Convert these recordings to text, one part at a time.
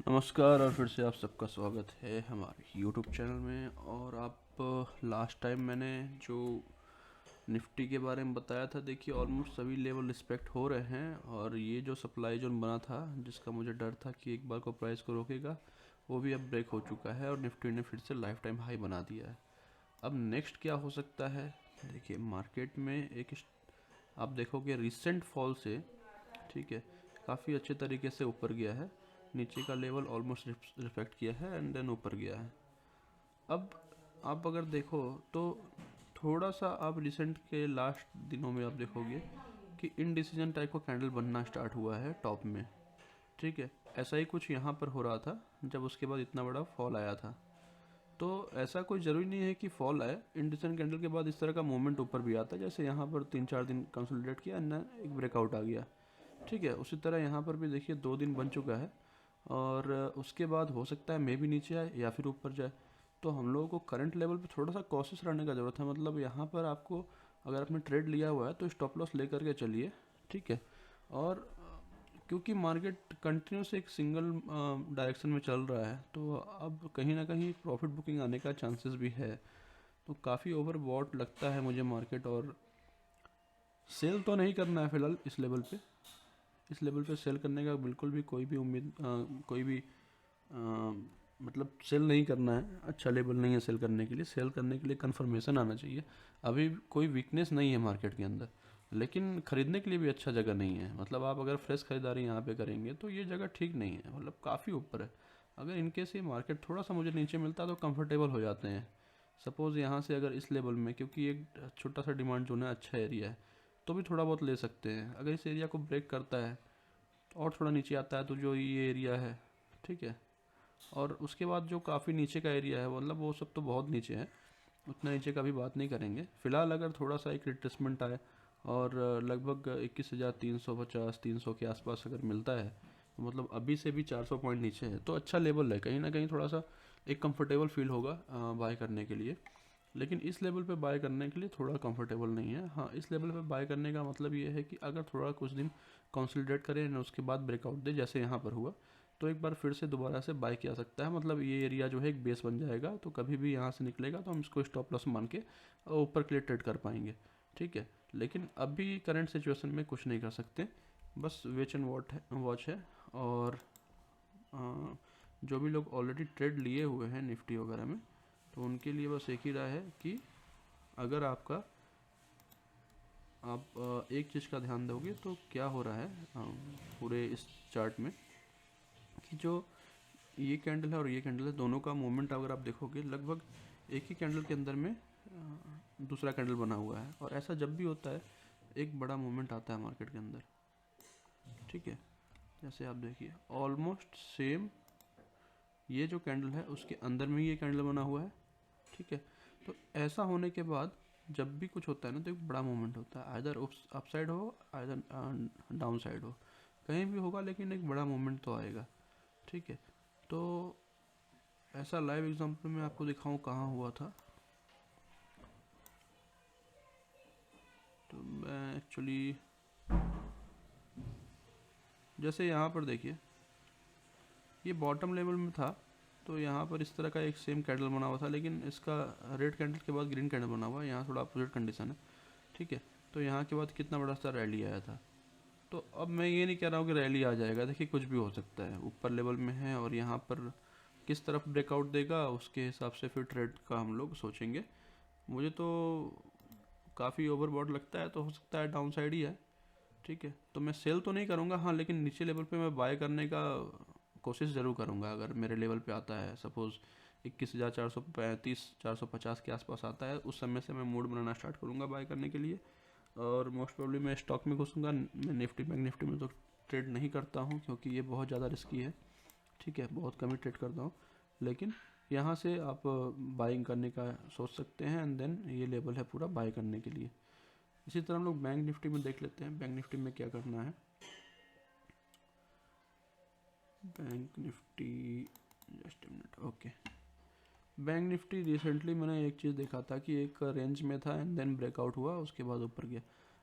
नमस्कार और फिर से आप सबका स्वागत है हमारे YouTube चैनल में। और आप लास्ट टाइम मैंने जो निफ्टी के बारे में बताया था, देखिए ऑलमोस्ट सभी लेवल रिस्पेक्ट हो रहे हैं। और ये जो सप्लाई जोन बना था, जिसका मुझे डर था कि एक बार को प्राइस को रोकेगा, वो भी अब ब्रेक हो चुका है और निफ्टी ने फिर से लाइफ टाइम हाई बना दिया है। अब नेक्स्ट क्या हो सकता है? देखिए मार्केट में आप देखोगे रिसेंट फॉल से, ठीक है, काफ़ी अच्छे तरीके से ऊपर गया है। नीचे का लेवल ऑलमोस्ट रिफ्लेक्ट किया है एंड देन ऊपर गया है। अब आप अगर देखो तो थोड़ा सा आप रिसेंट के लास्ट दिनों में आप देखोगे कि इनडिसीजन टाइप का कैंडल बनना स्टार्ट हुआ है टॉप में, ठीक है। ऐसा ही कुछ यहाँ पर हो रहा था जब उसके बाद इतना बड़ा फॉल आया था। तो ऐसा कोई ज़रूरी नहीं है कि फॉल आए, इनडिसीजन कैंडल के बाद इस तरह का मूवमेंट ऊपर भी आता है। जैसे यहाँ पर 3-4 दिन कंसोलिडेट किया एंड एक ब्रेकआउट आ गया, ठीक है। उसी तरह यहाँ पर भी देखिए 2 दिन बन चुका है और उसके बाद हो सकता है मे भी नीचे आए या फिर ऊपर जाए। तो हम लोगों को करंट लेवल पे थोड़ा सा कॉशियस रहने का ज़रूरत है। मतलब यहाँ पर आपको, अगर आपने ट्रेड लिया हुआ है तो स्टॉप लॉस लेकर के चलिए, ठीक है। और क्योंकि मार्केट कंटिन्यूस एक सिंगल डायरेक्शन में चल रहा है, तो अब कहीं ना कहीं प्रॉफिट बुकिंग आने का चांसेस भी है। तो काफ़ी ओवर बॉट लगता है मुझे मार्केट। और सेल तो नहीं करना है फ़िलहाल इस लेवल पे सेल करने का बिल्कुल भी कोई भी उम्मीद कोई भी मतलब सेल नहीं करना है। अच्छा लेवल नहीं है सेल करने के लिए। सेल करने के लिए कंफर्मेशन आना चाहिए। अभी कोई वीकनेस नहीं है मार्केट के अंदर, लेकिन ख़रीदने के लिए भी अच्छा जगह नहीं है। मतलब आप अगर फ्रेश खरीदारी यहाँ पे करेंगे तो ये जगह ठीक नहीं है, मतलब काफ़ी ऊपर है। अगर इनकेस ये मार्केट थोड़ा सा मुझे नीचे मिलता तो कंफर्टेबल हो जाते हैं। सपोज़ यहाँ से अगर इस लेवल में, क्योंकि एक छोटा सा डिमांड जोन है, अच्छा एरिया है, तो भी थोड़ा बहुत ले सकते हैं। अगर इस एरिया को ब्रेक करता है और थोड़ा नीचे आता है तो जो ये एरिया है, ठीक है। और उसके बाद जो काफ़ी नीचे का एरिया है, मतलब वो सब तो बहुत नीचे है, उतना नीचे का भी बात नहीं करेंगे फ़िलहाल। अगर थोड़ा सा एक रिट्रेसमेंट आए और लगभग 21,350 300 के आसपास अगर मिलता है, तो मतलब अभी से भी 400 पॉइंट नीचे है, तो अच्छा लेवल है। कहीं ना कहीं थोड़ा सा एक कंफर्टेबल फील होगा बाय करने के लिए। लेकिन इस लेवल पे बाय करने के लिए थोड़ा कंफर्टेबल नहीं है। हाँ, इस लेवल पे बाय करने का मतलब ये है कि अगर थोड़ा कुछ दिन कंसोलिडेट करें और उसके बाद ब्रेकआउट दे, जैसे यहाँ पर हुआ, तो एक बार फिर से दोबारा से बाय किया सकता है। मतलब ये एरिया जो है एक बेस बन जाएगा, तो कभी भी यहाँ से निकलेगा तो हम इसको स्टॉप लॉस मान के ऊपर के लिए ट्रेड कर पाएंगे, ठीक है। लेकिन अभी करंट सिचुएशन में कुछ नहीं कर सकते, बस वेच एंड वॉच है। और जो भी लोग ऑलरेडी ट्रेड लिए हुए हैं निफ्टी वगैरह में, तो उनके लिए बस एक ही राय है कि अगर आप एक चीज़ का ध्यान दोगे तो क्या हो रहा है पूरे इस चार्ट में, कि जो ये कैंडल है और ये कैंडल है, दोनों का मूवमेंट अगर आप देखोगे लगभग एक ही कैंडल के अंदर में दूसरा कैंडल बना हुआ है। और ऐसा जब भी होता है एक बड़ा मूवमेंट आता है मार्केट के अंदर, ठीक है। जैसे आप देखिए ऑलमोस्ट सेम ये जो कैंडल है उसके अंदर में ही ये कैंडल बना हुआ है, ठीक है। तो ऐसा होने के बाद जब भी कुछ होता है ना, तो एक बड़ा मूवमेंट होता है, आइदर अप साइड हो आइदर डाउन साइड हो, कहीं भी होगा, लेकिन एक बड़ा मूवमेंट तो आएगा, ठीक है। तो ऐसा लाइव एग्जांपल मैं आपको दिखाऊं कहाँ हुआ था, तो मैं एक्चुअली जैसे यहाँ पर देखिए ये बॉटम लेवल में था, तो यहाँ पर इस तरह का एक सेम कैंडल बना हुआ था, लेकिन इसका रेड कैंडल के बाद ग्रीन कैंडल बना हुआ है। यहाँ थोड़ा अपोजिट कंडीशन है, ठीक है। तो यहाँ के बाद कितना बड़ा सा रैली आया था। तो अब मैं ये नहीं कह रहा हूँ कि रैली आ जाएगा, देखिए कुछ भी हो सकता है, ऊपर लेवल में है और यहाँ पर किस तरफ ब्रेकआउट देगा उसके हिसाब से फिर ट्रेड का हम लोग सोचेंगे। मुझे तो काफ़ी ओवरबॉट लगता है, तो हो सकता है डाउन साइड ही है, ठीक है। तो मैं सेल तो नहीं करूँगा, हाँ, लेकिन नीचे लेवल पे मैं बाय करने का कोशिश ज़रूर करूँगा। अगर मेरे लेवल पे आता है, सपोज़ 21,435 450 के आसपास आता है, उस समय से मैं मूड बनाना स्टार्ट करूँगा बाय करने के लिए। और मोस्ट प्रोबेबली मैं स्टॉक में घुसूँगा। मैं निफ्टी बैंक निफ्टी में तो ट्रेड नहीं करता हूँ, क्योंकि ये बहुत ज़्यादा रिस्की है, ठीक है। बहुत कम ही ट्रेड करता हूँ, लेकिन यहाँ से आप बाइंग करने का सोच सकते हैं एंड देन ये लेवल है पूरा बाय करने के लिए। इसी तरह हम लोग बैंक निफ्टी में देख लेते हैं, बैंक निफ्टी में क्या करना है। Bank Nifty, just minute, okay. Bank Nifty recently मैंने एक चीज़ देखा था कि एक रेंज में था एंड देन ब्रेकआउट हुआ, उसके बाद ऊपर गया।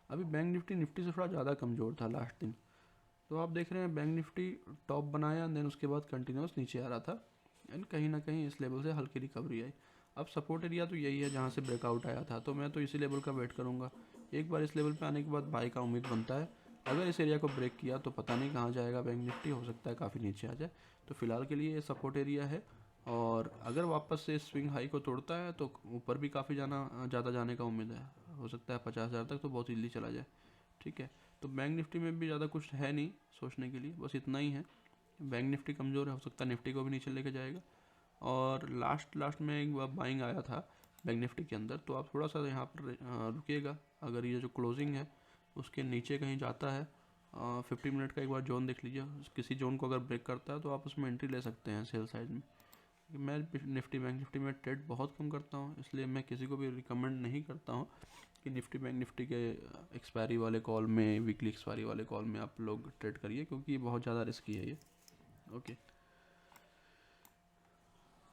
अभी बैंक निफ्टी निफ्टी से थोड़ा ज़्यादा कमज़ोर था लास्ट दिन, तो आप देख रहे हैं बैंक निफ्टी टॉप बनाया, देन उसके बाद कंटिन्यूस नीचे आ रहा था एंड कहीं ना कहीं इस लेवल से हल्की रिकवरी आई। अब सपोर्ट एरिया तो यही है जहाँ से ब्रेकआउट आया था, तो मैं तो इसी लेवल का वेट करूँगा। एक बार इस लेवल पे आने के बाद बाई का उम्मीद बनता है। अगर इस एरिया को ब्रेक किया तो पता नहीं कहाँ जाएगा बैंक निफ्टी, हो सकता है काफ़ी नीचे आ जाए। तो फिलहाल के लिए ये सपोर्ट एरिया है, और अगर वापस से स्विंग हाई को तोड़ता है तो ऊपर भी काफ़ी ज़्यादा जाने का उम्मीद है। हो सकता है 50,000 तक तो बहुत इजीली चला जाए। ठीक है, तो बैंक निफ्टी में भी ज़्यादा कुछ है नहीं सोचने के लिए, बस इतना ही है। बैंक निफ्टी कमज़ोर है, हो सकता है निफ्टी को भी नीचे लेके जाएगा। और लास्ट में एक बार बाइंग आया था बैंक निफ्टी के अंदर, तो आप थोड़ा सा यहाँ पर रुकिएगा। अगर ये जो क्लोजिंग है उसके नीचे कहीं जाता है, 50 मिनट का एक बार जोन देख लीजिए, किसी जोन को अगर ब्रेक करता है तो आप उसमें एंट्री ले सकते हैं सेल साइड में। मैं बैंक निफ्टी में ट्रेड बहुत कम करता हूँ, इसलिए मैं किसी को भी रिकमेंड नहीं करता हूँ कि बैंक निफ्टी के एक्सपायरी वाले कॉल में, वीकली एक्सपायरी वाले कॉल में आप लोग ट्रेड करिए, क्योंकि बहुत ज़्यादा रिस्की है ये।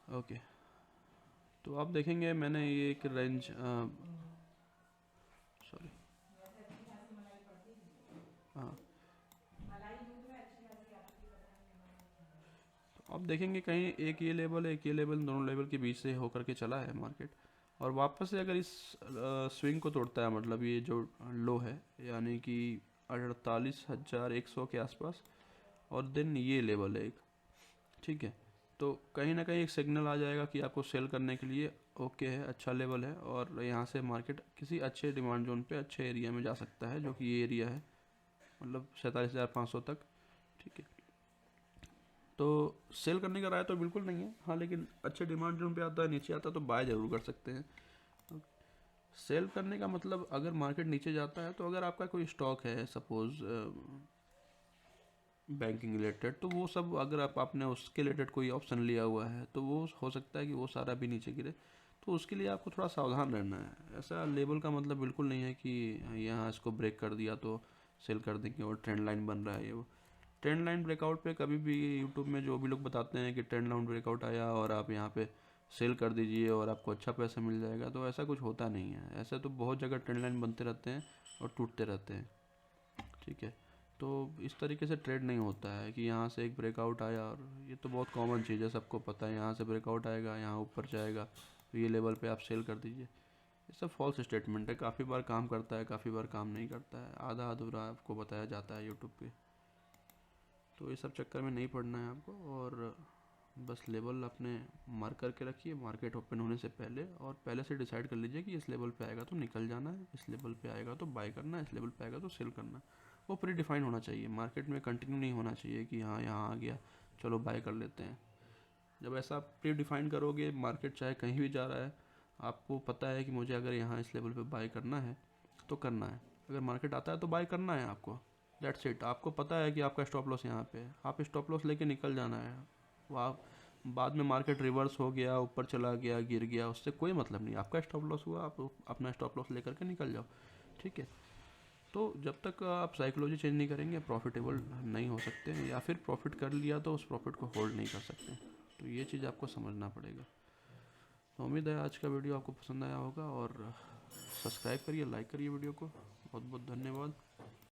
ओके, तो आप देखेंगे मैंने ये एक रेंज, सॉरी, हाँ, तो आप देखेंगे कहीं एक ये लेवल है, एक ये लेवल, दोनों लेवल के बीच से होकर के चला है मार्केट। और वापस से अगर इस स्विंग को तोड़ता है, मतलब ये जो लो है यानी कि 48,100 के आसपास, और देन ये लेवल है एक, ठीक है, तो कहीं ना कहीं एक सिग्नल आ जाएगा कि आपको सेल करने के लिए ओके है, अच्छा लेवल है, और यहाँ से मार्केट किसी अच्छे डिमांड जोन पे, अच्छे एरिया में जा सकता है, जो कि ये एरिया है, मतलब 47,500 तक। ठीक है, तो सेल करने का राय तो बिल्कुल नहीं है, हाँ, लेकिन अच्छे डिमांड जोन पे आता है, नीचे आता है तो बाय ज़रूर कर सकते हैं। सेल करने का मतलब, अगर मार्केट नीचे जाता है तो अगर आपका कोई स्टॉक है सपोज बैंकिंग रिलेटेड, तो वो सब अगर आपने उसके रिलेटेड कोई ऑप्शन लिया हुआ है तो वो हो सकता है कि वो सारा भी नीचे गिरे, तो उसके लिए आपको थोड़ा सावधान रहना है। ऐसा लेवल का मतलब बिल्कुल नहीं है कि यहाँ इसको ब्रेक कर दिया तो सेल कर देंगे और ट्रेंड लाइन बन रहा है ये वो। ट्रेंड लाइन ब्रेकआउट पे कभी भी यूट्यूब में जो भी लोग बताते हैं कि ट्रेंड लाइन ब्रेकआउट आया और आप यहाँ पे सेल कर दीजिए और आपको अच्छा पैसा मिल जाएगा, तो ऐसा कुछ होता नहीं है। ऐसा तो बहुत जगह ट्रेंड लाइन बनते रहते हैं और टूटते रहते हैं। ठीक है, तो इस तरीके से ट्रेड नहीं होता है कि यहाँ से एक ब्रेकआउट आया, और ये तो बहुत कॉमन चीज़ है, सबको पता है, यहाँ से ब्रेकआउट आएगा, यहाँ ऊपर जाएगा तो ये लेवल पे आप सेल कर दीजिए। ये सब फॉल्स स्टेटमेंट है, काफ़ी बार काम करता है, काफ़ी बार काम नहीं करता है, आधा अधूरा आपको बताया जाता है यूट्यूब पे। तो ये सब चक्कर में नहीं पड़ना है आपको, और बस लेवल अपने मार्क करके रखिए मार्केट ओपन होने से पहले, और पहले से डिसाइड कर लीजिए कि इस लेवल पे आएगा तो निकल जाना है, इस लेवल पे आएगा तो बाय करना है, इस लेवल पे आएगा तो सेल करना है। वो प्री डिफाइन होना चाहिए, मार्केट में कंटिन्यू नहीं होना चाहिए कि हाँ यहाँ आ गया चलो बाय कर लेते हैं। जब ऐसा आप प्री डिफाइन करोगे, मार्केट चाहे कहीं भी जा रहा है, आपको पता है कि मुझे अगर यहाँ इस लेवल पे बाय करना है तो करना है, अगर मार्केट आता है तो बाय करना है आपको, दैट्स इट। आपको पता है कि आपका स्टॉप लॉस यहाँ पे है, आप स्टॉप लॉस लेके निकल जाना है। वो आप बाद में मार्केट रिवर्स हो गया, ऊपर चला गया, गिर गया, उससे कोई मतलब नहीं, आपका स्टॉप लॉस हुआ, आप अपना स्टॉप लॉस लेकर के निकल जाओ। ठीक है, तो जब तक आप साइकोलॉजी चेंज नहीं करेंगे प्रॉफिटेबल नहीं हो सकते, या फिर प्रॉफिट कर लिया तो उस प्रॉफिट को होल्ड नहीं कर सकते। तो ये चीज़ आपको समझना पड़ेगा। तो उम्मीद है आज का वीडियो आपको पसंद आया होगा, और सब्सक्राइब करिए, लाइक करिए वीडियो को। बहुत बहुत धन्यवाद।